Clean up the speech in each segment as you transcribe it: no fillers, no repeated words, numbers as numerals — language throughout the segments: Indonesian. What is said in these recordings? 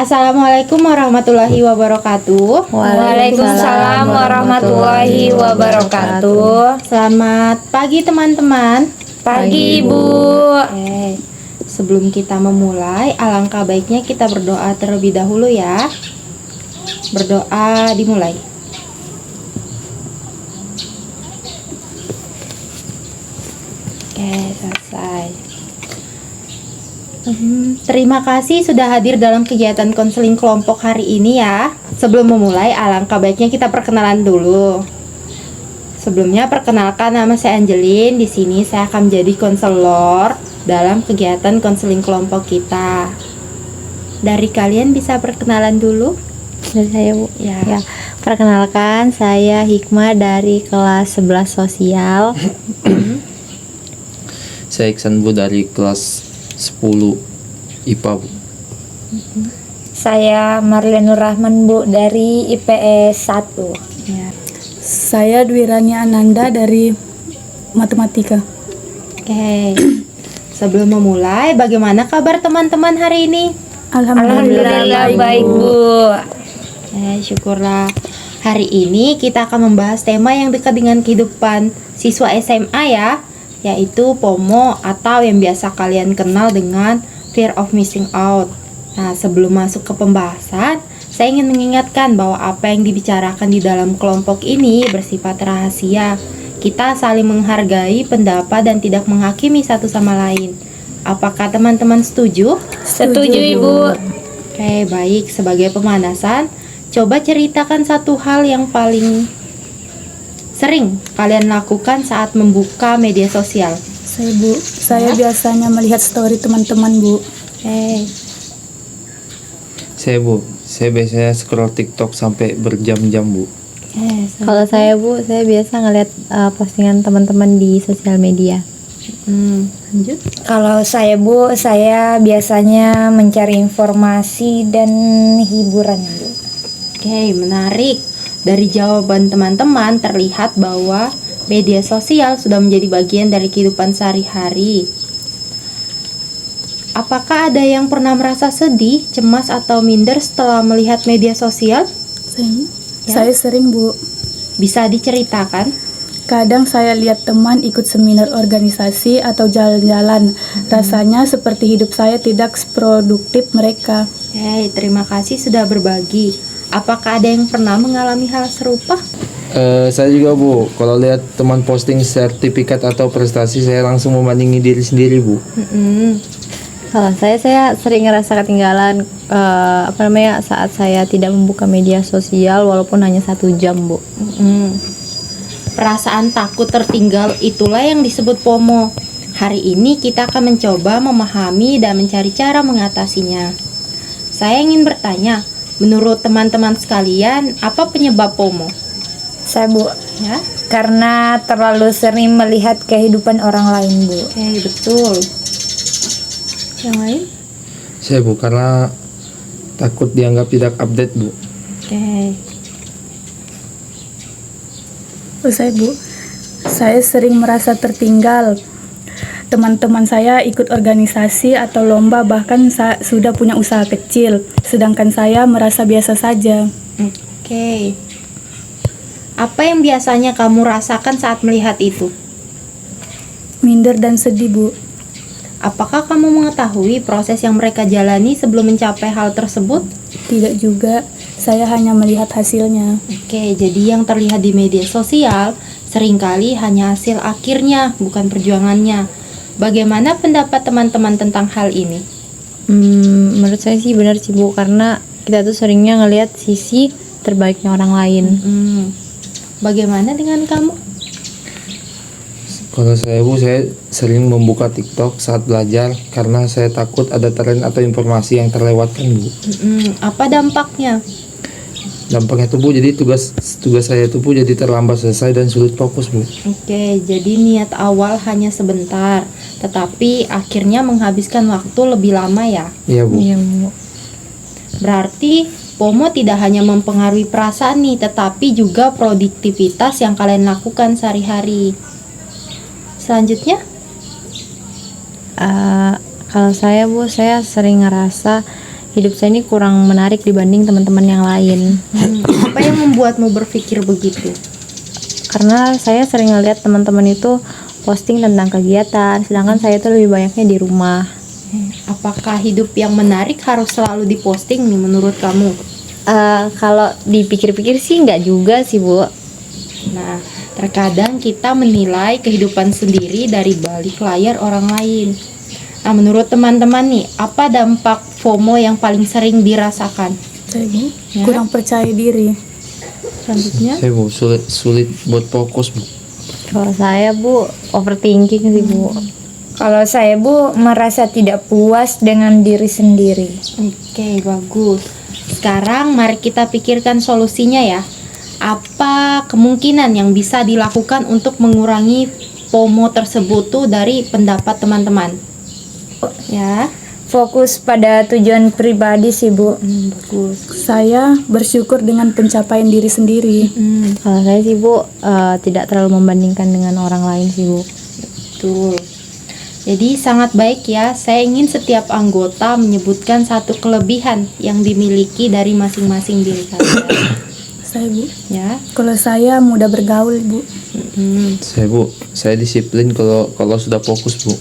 Assalamualaikum warahmatullahi wabarakatuh. Waalaikumsalam warahmatullahi wabarakatuh. Selamat pagi teman-teman. Pagi Ibu. Oke. Sebelum kita memulai, alangkah baiknya kita berdoa terlebih dahulu ya. Berdoa dimulai. Oke, selesai. Terima kasih sudah hadir dalam kegiatan konseling kelompok hari ini ya. Sebelum memulai, alangkah baiknya kita perkenalan dulu. Sebelumnya perkenalkan, nama saya Angelin. Di sini saya akan menjadi konselor dalam kegiatan konseling kelompok kita. Dari kalian bisa perkenalan dulu? Dari saya Bu. Ya. Perkenalkan, saya Hikmah dari kelas 11 sosial. Saya Iksan Bu dari kelas 10 IPA Bu. Saya Marlenur Rahman Bu dari IPS 1. Ya. Saya Dwirani Ananda dari Matematika. Oke. Sebelum memulai, bagaimana kabar teman-teman hari ini? Alhamdulillah baik Bu. Syukurlah. Hari ini kita akan membahas tema yang dekat dengan kehidupan siswa SMA ya, yaitu FOMO atau yang biasa kalian kenal dengan fear of missing out. Nah, sebelum masuk ke pembahasan, saya ingin mengingatkan bahwa apa yang dibicarakan di dalam kelompok ini bersifat rahasia. Kita saling menghargai pendapat dan tidak menghakimi satu sama lain. Apakah teman-teman setuju? Setuju Ibu. Oke, baik. Sebagai pemanasan, coba ceritakan satu hal yang paling sering kalian lakukan saat membuka media sosial. Saya biasanya melihat story teman-teman Bu. Oke. Saya biasanya scroll TikTok sampai berjam-jam Bu. Kalau saya Bu, saya biasa ngeliat postingan teman-teman di sosial media. Lanjut. Kalau saya Bu, saya biasanya mencari informasi dan hiburan Bu. Oke, menarik. Dari jawaban teman-teman terlihat bahwa media sosial sudah menjadi bagian dari kehidupan sehari-hari. Apakah ada yang pernah merasa sedih, cemas, atau minder setelah melihat media sosial? Saya sering Bu. Bisa diceritakan? Kadang saya lihat teman ikut seminar organisasi atau jalan-jalan. Rasanya seperti hidup saya tidak seproduktif mereka. Terima kasih sudah berbagi. Apakah ada yang pernah mengalami hal serupa? Saya juga Bu, kalau lihat teman posting sertifikat atau prestasi, saya langsung membandingi diri sendiri Bu. Kalau saya sering ngerasa ketinggalan saat saya tidak membuka media sosial walaupun hanya 1 jam Bu. Perasaan takut tertinggal itulah yang disebut FOMO. Hari ini kita akan mencoba memahami dan mencari cara mengatasinya. Saya ingin bertanya, menurut teman-teman sekalian, apa penyebab FOMO? Saya Bu, Ya, karena terlalu sering melihat kehidupan orang lain Bu. oke, betul. Yang lain? Saya Bu, karena takut dianggap tidak update Bu. Oke. Saya sering merasa tertinggal. Teman-teman saya ikut organisasi atau lomba, bahkan sudah punya usaha kecil, sedangkan saya merasa biasa saja. Oke. Apa yang biasanya kamu rasakan saat melihat itu? Minder dan sedih Bu. Apakah kamu mengetahui proses yang mereka jalani sebelum mencapai hal tersebut? Tidak juga, saya hanya melihat hasilnya. Oke, jadi yang terlihat di media sosial seringkali hanya hasil akhirnya, bukan perjuangannya. Bagaimana pendapat teman-teman tentang hal ini? Menurut saya sih benar sih Bu, karena kita tuh seringnya ngelihat sisi terbaiknya orang lain. Bagaimana dengan kamu? Kalau saya Bu, saya sering membuka TikTok saat belajar karena saya takut ada tren atau informasi yang terlewatkan Bu. Apa dampaknya? Dampaknya tuh Bu, jadi tugas saya tuh Bu jadi terlambat selesai dan sulit fokus Bu. Oke, jadi niat awal hanya sebentar, tetapi akhirnya menghabiskan waktu lebih lama ya. Iya Bu. Iya Bu. Berarti FOMO tidak hanya mempengaruhi perasaan nih, tetapi juga produktivitas yang kalian lakukan sehari-hari. Selanjutnya? Kalau saya Bu, saya sering ngerasa hidup saya ini kurang menarik dibanding teman-teman yang lain. Apa yang membuatmu berpikir begitu? Karena saya sering ngeliat teman-teman itu posting tentang kegiatan, sedangkan saya tuh lebih banyaknya di rumah. Apakah hidup yang menarik harus selalu diposting nih menurut kamu? Kalau dipikir-pikir sih nggak juga sih, Bu. Nah, terkadang kita menilai kehidupan sendiri dari balik layar orang lain. Nah, menurut teman-teman nih, apa dampak FOMO yang paling sering dirasakan? Saya Bu, Ya. kurang percaya diri. Selanjutnya, Saya Bu, sulit buat fokus Bu. Kalau saya, Bu, overthinking sih, Bu. Kalau saya Bu merasa tidak puas dengan diri sendiri. oke, bagus. Sekarang mari kita pikirkan solusinya ya. Apa kemungkinan yang bisa dilakukan untuk mengurangi FOMO tersebut tuh dari pendapat teman-teman? Ya, Fokus pada tujuan pribadi sih Bu. bagus. Saya bersyukur dengan pencapaian diri sendiri. Kalau saya sih, Bu, tidak terlalu membandingkan dengan orang lain sih, Bu. Betul. Jadi sangat baik ya, saya ingin setiap anggota menyebutkan satu kelebihan yang dimiliki dari masing-masing diri kalian. Saya Bu, Ya, kalau saya mudah bergaul Bu. Saya disiplin kalau sudah fokus Bu.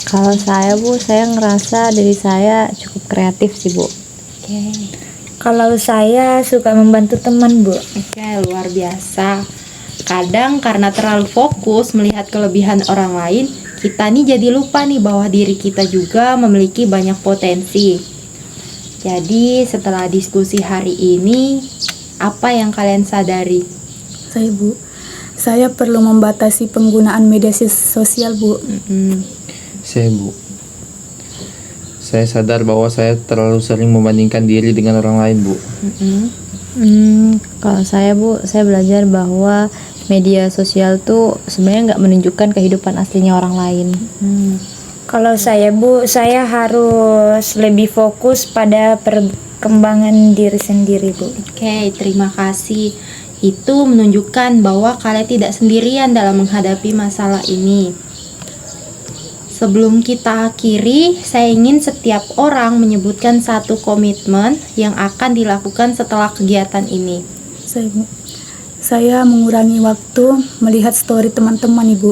Kalau saya, Bu, saya ngerasa diri saya cukup kreatif sih, Bu. oke. Kalau saya suka membantu teman Bu. Oke, luar biasa. Kadang karena terlalu fokus melihat kelebihan orang lain, kita nih jadi lupa nih bahwa diri kita juga memiliki banyak potensi. Jadi setelah diskusi hari ini, apa yang kalian sadari? Saya Bu, saya perlu membatasi penggunaan media sosial Bu. Saya Bu, saya sadar bahwa saya terlalu sering membandingkan diri dengan orang lain Bu. Kalau saya, Bu, saya belajar bahwa media sosial tuh sebenarnya nggak menunjukkan kehidupan aslinya orang lain. Kalau saya Bu, saya harus lebih fokus pada perkembangan diri sendiri Bu. Oke, terima kasih. Itu menunjukkan bahwa kalian tidak sendirian dalam menghadapi masalah ini. Sebelum kita akhiri, saya ingin setiap orang menyebutkan satu komitmen yang akan dilakukan setelah kegiatan ini. Saya Bu, saya mengurangi waktu melihat story teman-teman Ibu.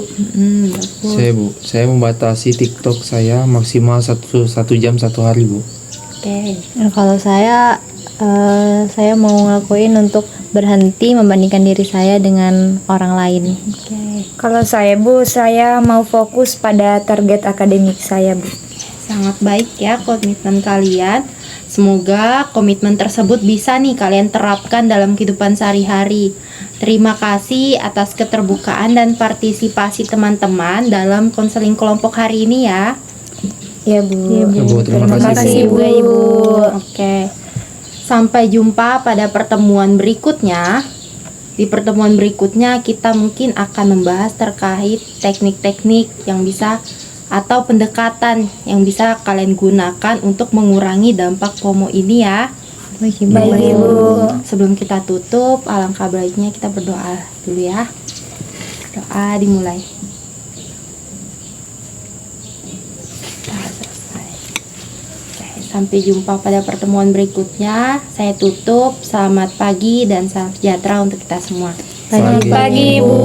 Bagus. Saya membatasi TikTok saya maksimal satu jam satu hari Bu. Oke. Nah, kalau saya mau ngelakuin untuk berhenti membandingkan diri saya dengan orang lain. Oke. Kalau saya Bu, saya mau fokus pada target akademik saya Bu. Sangat baik ya komitmen kalian. Semoga komitmen tersebut bisa nih kalian terapkan dalam kehidupan sehari-hari. Terima kasih atas keterbukaan dan partisipasi teman-teman dalam konseling kelompok hari ini ya. Ya Bu. Ya, Bu, terima kasih, Bu. Bu. Oke. Sampai jumpa pada pertemuan berikutnya. Di pertemuan berikutnya kita mungkin akan membahas terkait teknik-teknik yang bisa atau pendekatan yang bisa kalian gunakan untuk mengurangi dampak FOMO ini ya. Baik, Baik Ibu. Sebelum kita tutup, alangkah baiknya kita berdoa dulu ya. Doa dimulai. Nah, selesai. Oke, sampai jumpa pada pertemuan berikutnya. Saya tutup. Selamat pagi dan salam sejahtera untuk kita semua. Selamat Pagi Bu.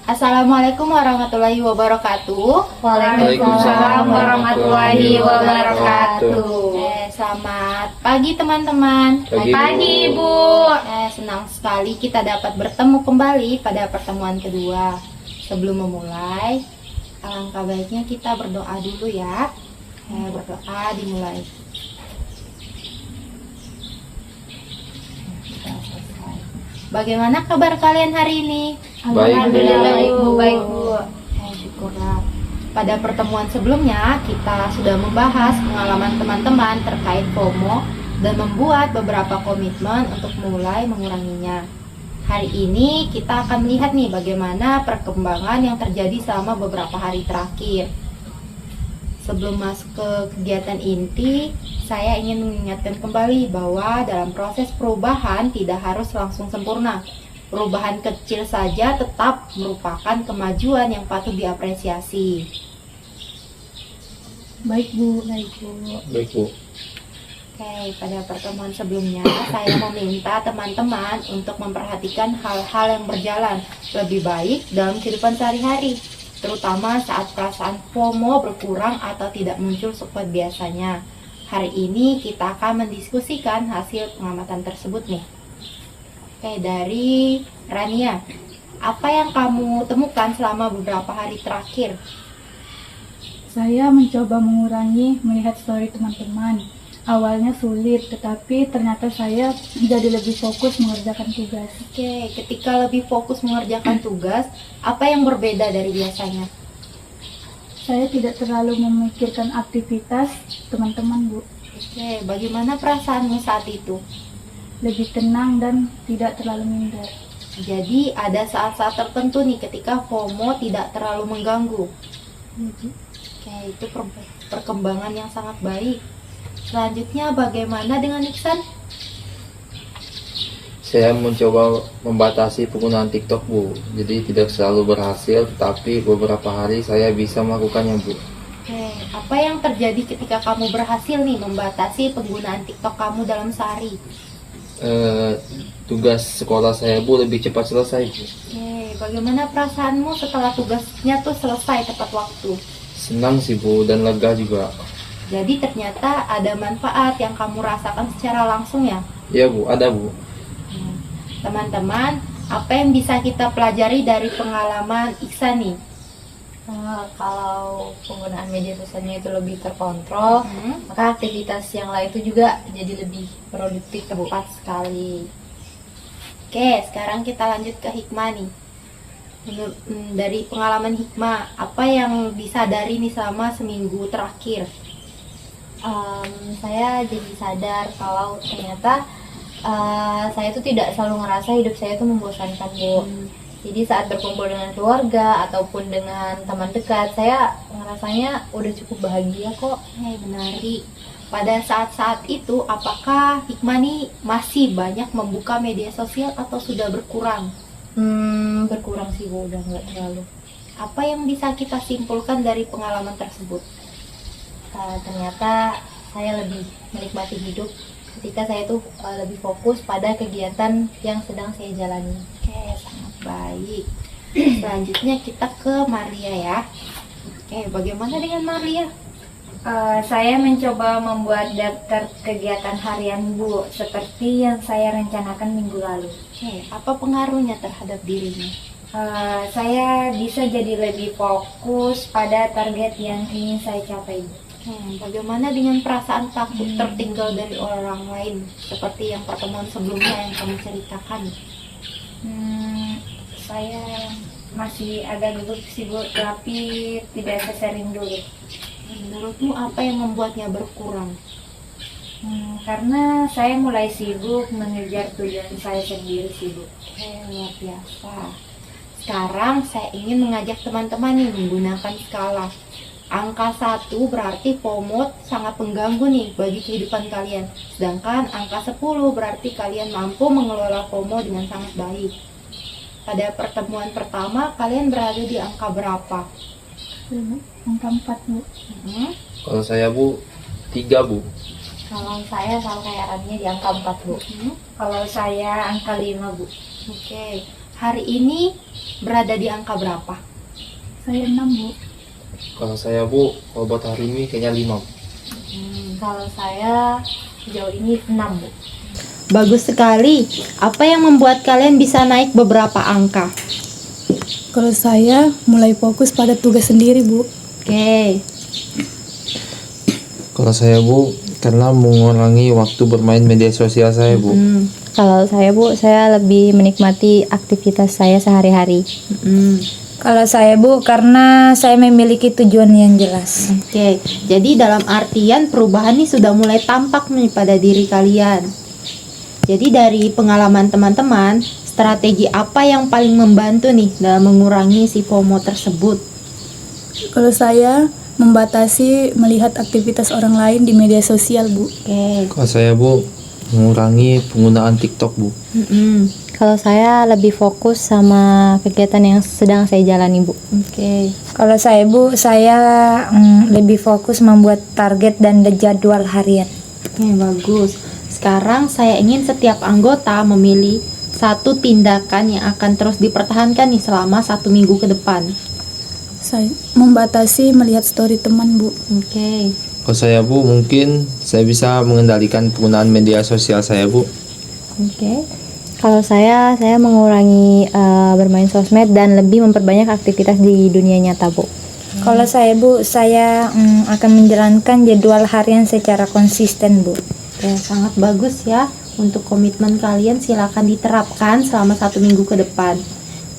Assalamualaikum warahmatullahi wabarakatuh. Waalaikumsalam warahmatullahi wabarakatuh. Selamat pagi teman-teman. Pagi, Bu. Bu. Senang sekali kita dapat bertemu kembali pada pertemuan kedua. Sebelum memulai, alangkah baiknya kita berdoa dulu ya. Berdoa dimulai. Bagaimana kabar kalian hari ini? Baik, Bu. Alhamdulillah baik Bu, baik Bu. Syukurlah. Pada pertemuan sebelumnya kita sudah membahas pengalaman teman-teman terkait FOMO dan membuat beberapa komitmen untuk mulai menguranginya. Hari ini kita akan melihat nih bagaimana perkembangan yang terjadi selama beberapa hari terakhir. Sebelum masuk ke kegiatan inti, saya ingin mengingatkan kembali bahwa dalam proses perubahan tidak harus langsung sempurna. Perubahan kecil saja tetap merupakan kemajuan yang patut diapresiasi. Baik Bu. Baik Bu. Oke, pada pertemuan sebelumnya saya meminta teman-teman untuk memperhatikan hal-hal yang berjalan lebih baik dalam kehidupan sehari-hari, terutama saat perasaan FOMO berkurang atau tidak muncul sekuat biasanya. Hari ini kita akan mendiskusikan hasil pengamatan tersebut nih. Oke, dari Rania, apa yang kamu temukan selama beberapa hari terakhir? Saya mencoba mengurangi melihat story teman-teman. Awalnya sulit, tetapi ternyata saya menjadi lebih fokus mengerjakan tugas. Oke, ketika lebih fokus mengerjakan tugas, apa yang berbeda dari biasanya? Saya tidak terlalu memikirkan aktivitas teman-teman, Bu. Oke, bagaimana perasaanmu saat itu? Lebih tenang dan tidak terlalu minder. Jadi ada saat-saat tertentu nih ketika FOMO tidak terlalu mengganggu. Oke, itu perkembangan yang sangat baik. Selanjutnya bagaimana dengan Iksan? Saya mencoba membatasi penggunaan TikTok Bu. Jadi tidak selalu berhasil, tetapi beberapa hari saya bisa melakukannya Bu. Oke, apa yang terjadi ketika kamu berhasil nih membatasi penggunaan TikTok kamu dalam sehari? Tugas sekolah saya Bu lebih cepat selesai Bu. Oke, bagaimana perasaanmu setelah tugasnya tuh selesai tepat waktu? Senang sih Bu dan lega juga. Jadi ternyata ada manfaat yang kamu rasakan secara langsung ya? Iya Bu, ada Bu. Teman-teman, apa yang bisa kita pelajari dari pengalaman Iksan nih? Kalau penggunaan media sosialnya itu lebih terkontrol, maka aktivitas yang lain itu juga jadi lebih produktif, Bu. Tepat sekali. Oke, sekarang kita lanjut ke Hikmah nih. Dari pengalaman Hikmah, apa yang disadari nih selama seminggu terakhir? Saya jadi sadar kalau ternyata saya itu tidak selalu ngerasa hidup saya itu membosankan, Bu. Jadi saat berkumpul dengan keluarga ataupun dengan teman dekat, saya ngerasanya udah cukup bahagia kok. Menarik. Pada saat-saat itu, apakah Hikmah nih masih banyak membuka media sosial atau sudah berkurang? Berkurang sih, Bu, udah nggak terlalu. Apa yang bisa kita simpulkan dari pengalaman tersebut? Ternyata saya lebih menikmati hidup ketika saya tuh lebih fokus pada kegiatan yang sedang saya jalani. Oke, sangat baik. Selanjutnya kita ke Maria ya. Oke, bagaimana dengan Maria? Saya mencoba membuat daftar kegiatan harian Bu, seperti yang saya rencanakan minggu lalu. Oke, apa pengaruhnya terhadap dirinya? Saya bisa jadi lebih fokus pada target yang ingin saya capai. Bagaimana dengan perasaan takut tertinggal dari orang lain, seperti yang pertemuan sebelumnya yang kamu ceritakan? Saya masih agak gugup sih Bu, tapi tidak sesering dulu. Menurutmu apa yang membuatnya berkurang? Karena saya mulai sibuk mengejar tujuan saya sendiri sih Bu. Oke, luar biasa. Sekarang saya ingin mengajak teman-teman nih menggunakan skala. Angka 1 berarti FOMO sangat mengganggu nih bagi kehidupan kalian. Sedangkan angka 10 berarti kalian mampu mengelola FOMO dengan sangat baik. Pada pertemuan pertama kalian berada di angka berapa? Angka 4, Bu. Kalau saya Bu, 3 Bu. Kalau saya sama kayak Rania di angka 4, Bu. Kalau saya angka 5 Bu. Oke, hari ini berada di angka berapa? Saya 6, Bu. Kalau saya Bu, kalau buat hari ini kayaknya 5 Bu. Kalau saya sejauh ini 6, Bu. Bagus sekali. Apa yang membuat kalian bisa naik beberapa angka? Kalau saya mulai fokus pada tugas sendiri, Bu. Oke. Kalau saya Bu, karena mengurangi waktu bermain media sosial saya Bu. Kalau saya, Bu, saya lebih menikmati aktivitas saya sehari-hari. Kalau saya Bu, karena saya memiliki tujuan yang jelas. Oke, jadi dalam artian perubahan ini sudah mulai tampak nih pada diri kalian. Jadi dari pengalaman teman-teman, strategi apa yang paling membantu nih dalam mengurangi si FOMO tersebut? Kalau saya membatasi melihat aktivitas orang lain di media sosial, Bu. Oke. Kalau saya Bu, mengurangi penggunaan TikTok, Bu. Kalau saya lebih fokus sama kegiatan yang sedang saya jalani, Bu. Oke. Kalau saya Bu, saya lebih fokus membuat target dan jadwal harian. Oke, bagus. Sekarang saya ingin setiap anggota memilih satu tindakan yang akan terus dipertahankan nih selama 1 minggu ke depan. Saya membatasi melihat story teman, Bu. Oke. Kalau saya, Bu, mungkin saya bisa mengendalikan penggunaan media sosial saya, Bu. Oke. Kalau saya mengurangi bermain sosmed dan lebih memperbanyak aktivitas di dunia nyata, Bu. Kalau saya Bu, saya akan menjalankan jadwal harian secara konsisten Bu. Oke, sangat bagus ya. Untuk komitmen kalian silakan diterapkan selama 1 minggu ke depan.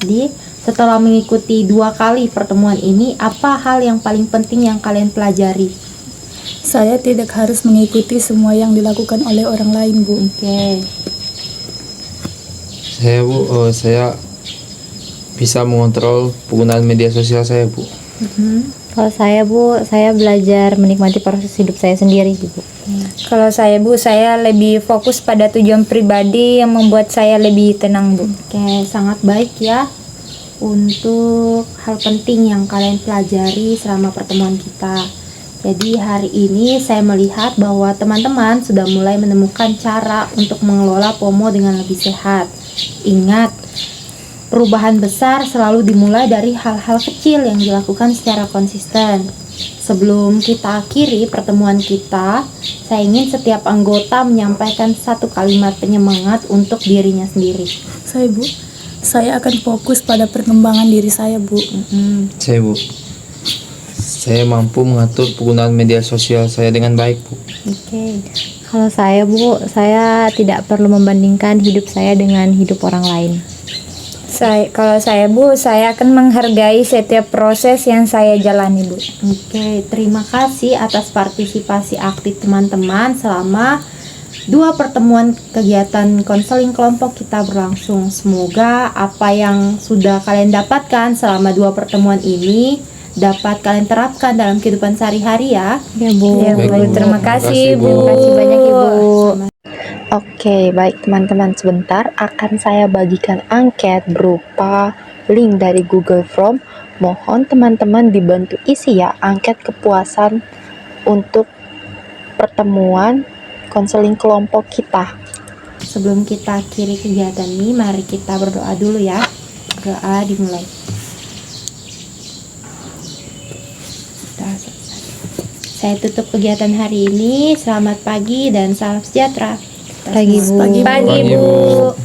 Jadi, setelah mengikuti 2 kali pertemuan ini, apa hal yang paling penting yang kalian pelajari? Saya tidak harus mengikuti semua yang dilakukan oleh orang lain, Bu. Oke. Saya, Bu, saya bisa mengontrol penggunaan media sosial saya, Bu. Kalau saya, Bu, saya belajar menikmati proses hidup saya sendiri, Bu. Kalau saya Bu, saya lebih fokus pada tujuan pribadi yang membuat saya lebih tenang Bu. Oke, sangat baik ya untuk hal penting yang kalian pelajari selama pertemuan kita. Jadi hari ini saya melihat bahwa teman-teman sudah mulai menemukan cara untuk mengelola FOMO dengan lebih sehat. Ingat, perubahan besar selalu dimulai dari hal-hal kecil yang dilakukan secara konsisten. Sebelum kita akhiri pertemuan kita, saya ingin setiap anggota menyampaikan satu kalimat penyemangat untuk dirinya sendiri. Saya akan fokus pada perkembangan diri saya, Bu. Saya, Bu, saya mampu mengatur penggunaan media sosial saya dengan baik, Bu. Oke. Kalau saya, Bu, saya tidak perlu membandingkan hidup saya dengan hidup orang lain. Kalau saya Bu, saya akan menghargai setiap proses yang saya jalani Bu. Oke, terima kasih atas partisipasi aktif teman-teman selama 2 pertemuan kegiatan konseling kelompok kita berlangsung. Semoga apa yang sudah kalian dapatkan selama 2 pertemuan ini dapat kalian terapkan dalam kehidupan sehari-hari ya. Ya, Bu. Ya Bu, Baik, Bu. terima kasih Bu. Terima kasih banyak, Ibu. Oke, baik teman-teman, sebentar akan saya bagikan angket berupa link dari Google Form. Mohon teman-teman dibantu isi ya angket kepuasan untuk pertemuan konseling kelompok kita. Sebelum kita akhiri kegiatan ini, mari kita berdoa dulu ya. Doa dimulai. Saya tutup kegiatan hari ini. Selamat pagi dan salam sejahtera. Pagi, Bu. Pagi Bu.